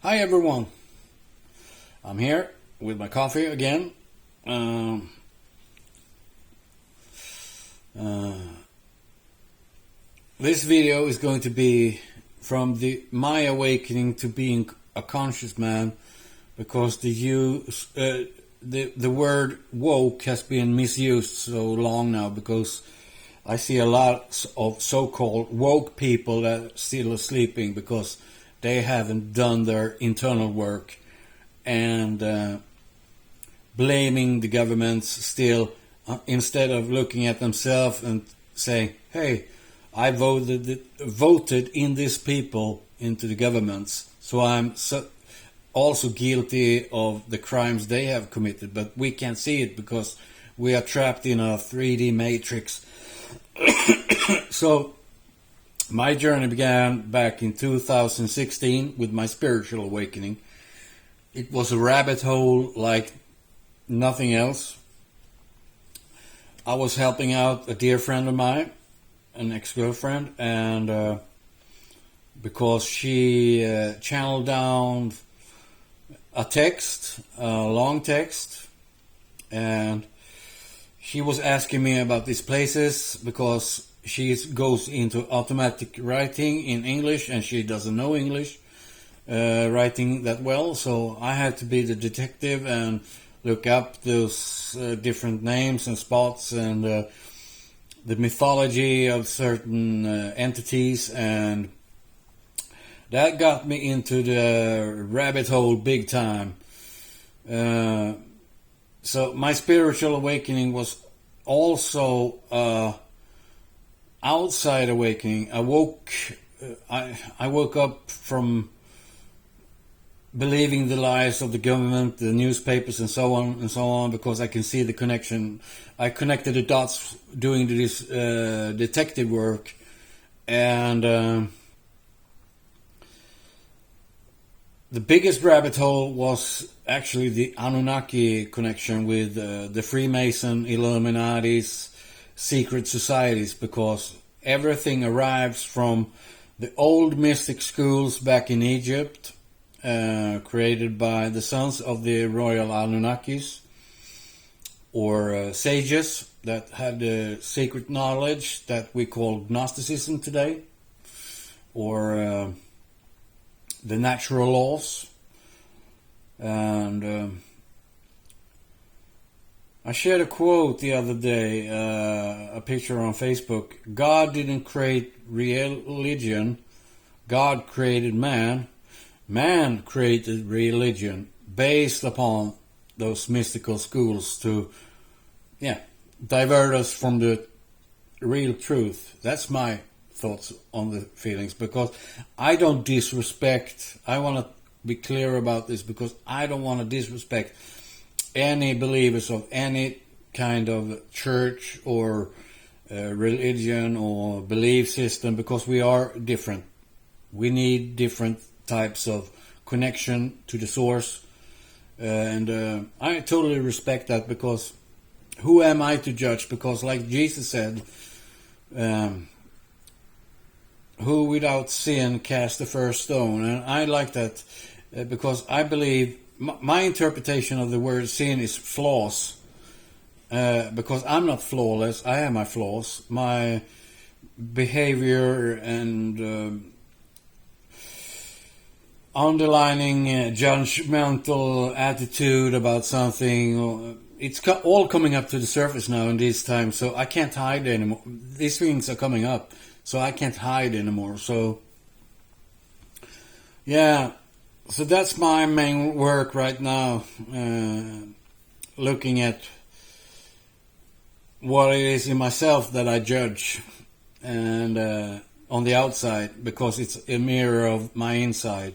Hi everyone, I'm here with my coffee again. Um, uh, this video is going to be from my awakening to being a conscious man, because the word woke has been misused so long now, because I see a lot of so-called woke people that still are sleeping because they haven't done their internal work, and blaming the governments still, instead of looking at themselves and saying, hey, I voted in these people into the governments, so I'm also guilty of the crimes they have committed, but we can't see it because we are trapped in a 3D matrix. So my journey began back in 2016 with my spiritual awakening. It was a rabbit hole like nothing else. I was helping out a dear friend of mine, an ex-girlfriend, and because she channeled down a text, a long text, and she was asking me about these places because she goes into automatic writing in English and she doesn't know English writing that well, so I had to be the detective and look up those different names and spots and the mythology of certain entities, and that got me into the rabbit hole big time. So my spiritual awakening was also outside awakening. I woke up from believing the lies of the government, the newspapers, and so on, because I can see the connection. I connected the dots doing this detective work, and the biggest rabbit hole was actually the Anunnaki connection with the Freemason, Illuminati's, secret societies, because everything arrives from the old mystic schools back in Egypt, created by the sons of the royal Anunnakis, or sages that had the secret knowledge that we call Gnosticism today, or the natural laws. And I shared a quote the other day, a picture on Facebook. God didn't create religion, God created man. Man created religion based upon those mystical schools to divert us from the real truth. That's my thoughts on the feelings, because I don't disrespect, I want to be clear about this, because I don't want to disrespect any believers of any kind of church or religion or belief system, because we are different. We need different types of connection to the source, and I totally respect that, because who am I to judge? Because like Jesus said, who without sin cast the first stone, and I like that because I believe my interpretation of the word sin is flaws, because I'm not flawless. I have my flaws, my behavior and underlining judgmental attitude about something. It's all coming up to the surface now in these times, so I can't hide anymore. These things are coming up, so I can't hide anymore. So yeah, so that's my main work right now, looking at what it is in myself that I judge, and on the outside, because it's a mirror of my inside.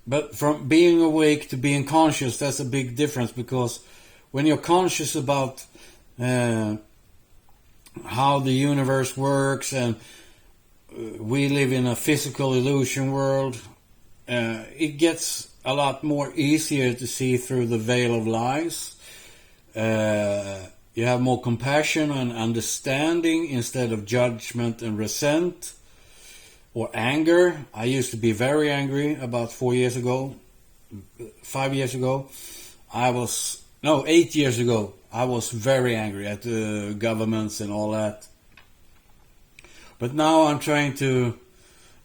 But from being awake to being conscious, that's a big difference, because when you're conscious about how the universe works, and we live in a physical illusion world, it gets a lot more easier to see through the veil of lies. You have more compassion and understanding instead of judgment and resent. or anger. I used to be very angry about 4 years ago, 5 years ago. 8 years ago, I was very angry at the governments and all that. But now I'm trying to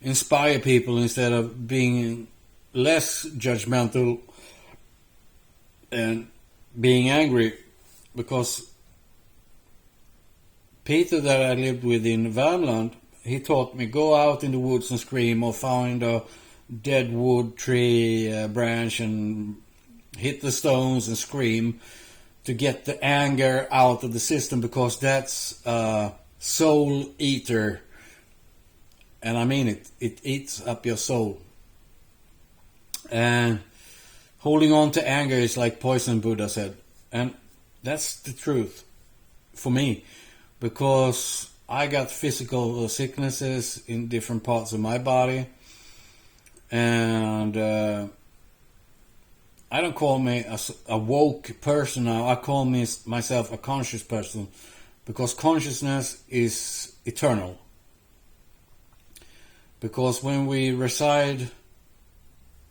inspire people instead of being less judgmental and being angry, because Peter that I lived with in Värmland, he taught me, go out in the woods and scream, or find a dead wood tree branch and hit the stones and scream to get the anger out of the system, because that's a soul eater. And I mean it. It eats up your soul. And holding on to anger is like poison, Buddha said. And that's the truth for me. Because I got physical sicknesses in different parts of my body. And I don't call me a woke person now. I call myself a conscious person. Because consciousness is eternal. Because when we reside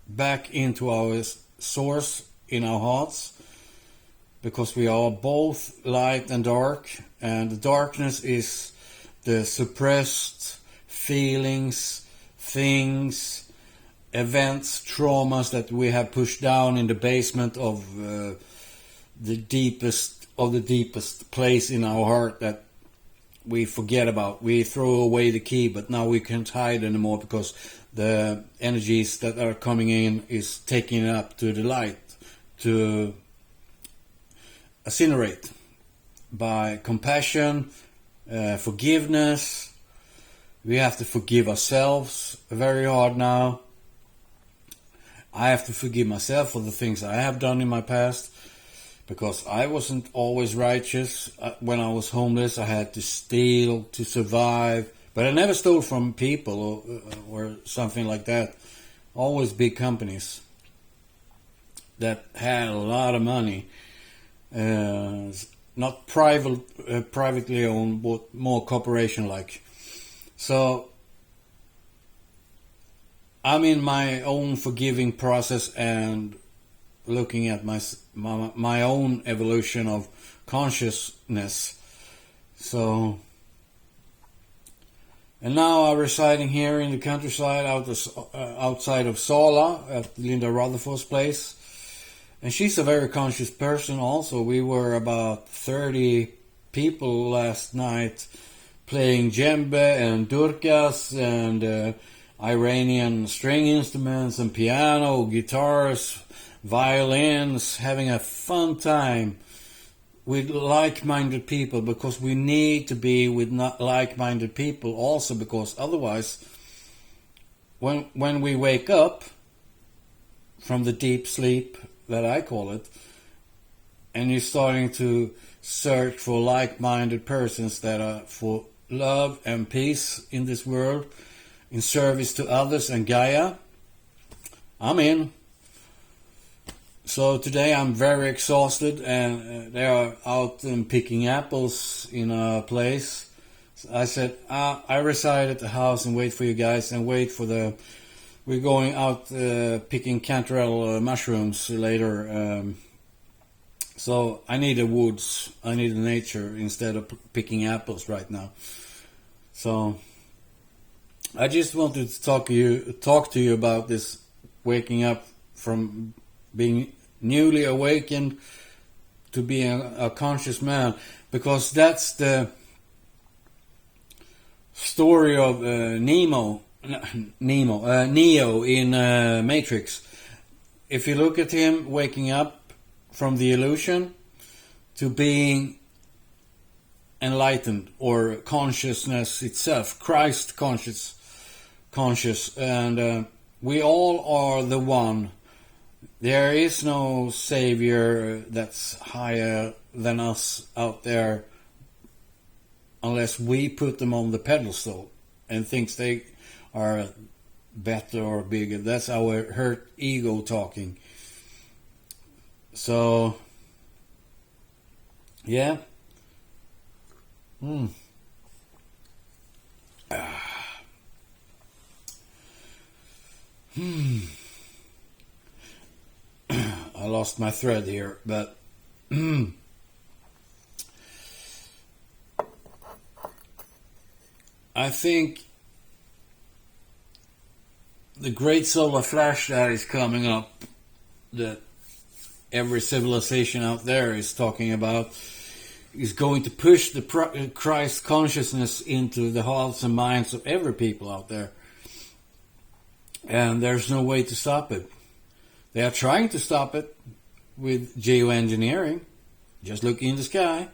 back into our source in our hearts, because we are both light and dark, and the darkness is the suppressed feelings, things, events, traumas that we have pushed down in the basement of the deepest place in our heart that we forget about. We throw away the key, but now we can't hide anymore because the energies that are coming in is taking it up to the light to incinerate by compassion, forgiveness. We have to forgive ourselves very hard now. I have to forgive myself for the things I have done in my past, because I wasn't always righteous. When I was homeless, I had to steal to survive, but I never stole from people or something like that. Always big companies that had a lot of money. Not privately owned, but more corporation-like. So I'm in my own forgiving process and looking at my own evolution of consciousness. So, and now I'm residing here in the countryside outside of Sala at Linda Rutherford's place. And she's a very conscious person also. We were about 30 people last night playing djembe and durkas and Iranian string instruments and piano, guitars, violins, having a fun time with like-minded people, because we need to be with like-minded people also, because otherwise when we wake up from the deep sleep that I call it, and you're starting to search for like-minded persons that are for love and peace in this world, in service to others and Gaia, I'm in. So today I'm very exhausted, and they are out picking apples in a place. So I said, I reside at the house and wait for you guys, and wait for we're going out picking cantarell mushrooms later. So I need the woods, I need the nature instead of picking apples right now. So I just wanted to talk to you about this waking up from being newly awakened to being a conscious man, because that's the story of Neo in Matrix. If you look at him waking up from the illusion to being enlightened, or consciousness itself, Christ conscious, and we all are the one. There is no savior that's higher than us out there, unless we put them on the pedestal and think they are better or bigger. That's our hurt ego talking. So, yeah. I lost my thread here, but I think the great solar flash that is coming up, that every civilization out there is talking about, is going to push the Christ consciousness into the hearts and minds of every people out there. And there's no way to stop it. They are trying to stop it with geoengineering. Just look in the sky.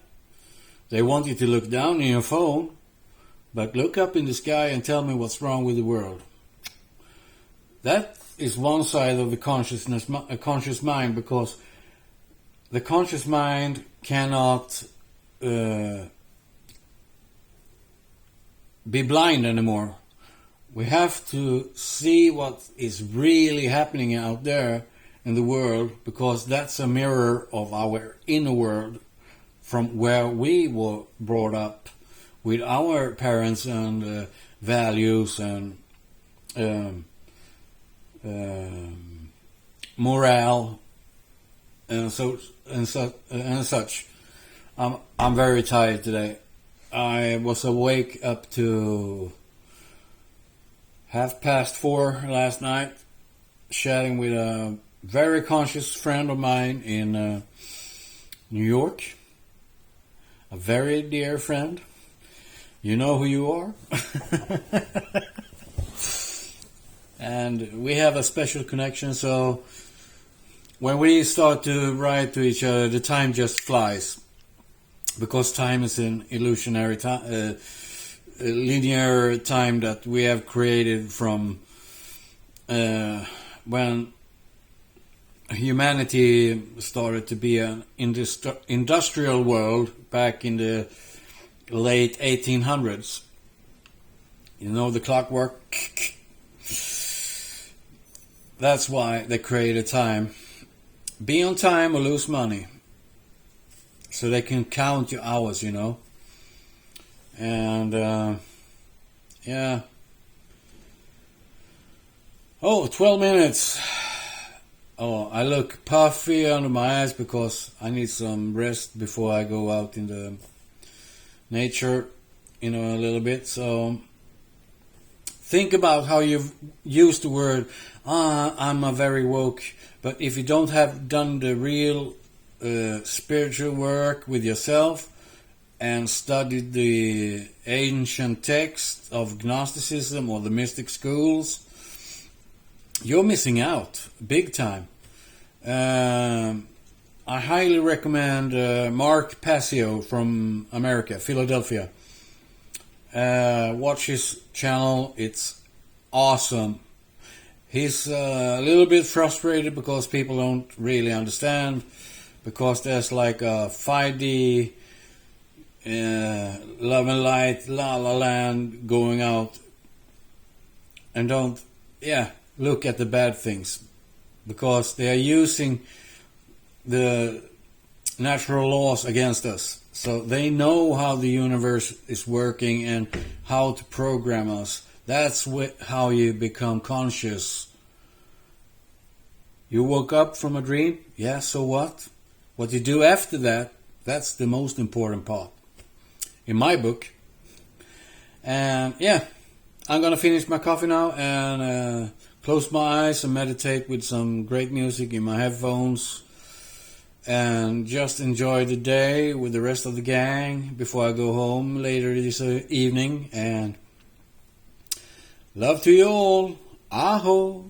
They want you to look down in your phone, but look up in the sky and tell me what's wrong with the world. That is one side of the conscious mind, because the conscious mind cannot be blind anymore. We have to see what is really happening out there in the world, because that's a mirror of our inner world from where we were brought up with our parents and values and morale and such. I'm very tired today. I was awake up to 4:30 last night, chatting with a very conscious friend of mine in New York. A very dear friend. You know who you are. And we have a special connection, so when we start to write to each other, the time just flies. Because time is an illusionary time, linear time that we have created from when humanity started to be an industrial world back in the late 1800s. You know the clockwork? That's why they created time. Be on time or lose money. So they can count your hours, you know. And, yeah. Oh, 12 minutes. Oh, I look puffy under my eyes because I need some rest before I go out in the nature, a little bit. So think about how you've used the word, I'm a very woke. But if you don't have done the real spiritual work with yourself and studied the ancient texts of Gnosticism or the mystic schools, you're missing out big time. I highly recommend Mark Passio from America, Philadelphia. Watch his channel. It's awesome. He's a little bit frustrated because people don't really understand, because there's like a 5D love and light, la la land going out, and don't look at the bad things, because they are using the natural laws against us. So they know how the universe is working and how to program us. That's how you become conscious. You woke up from a dream, yeah, so what? What you do after that, that's the most important part, in my book. And I'm gonna finish my coffee now and close my eyes and meditate with some great music in my headphones, and just enjoy the day with the rest of the gang before I go home later this evening. And love to you all. Aho.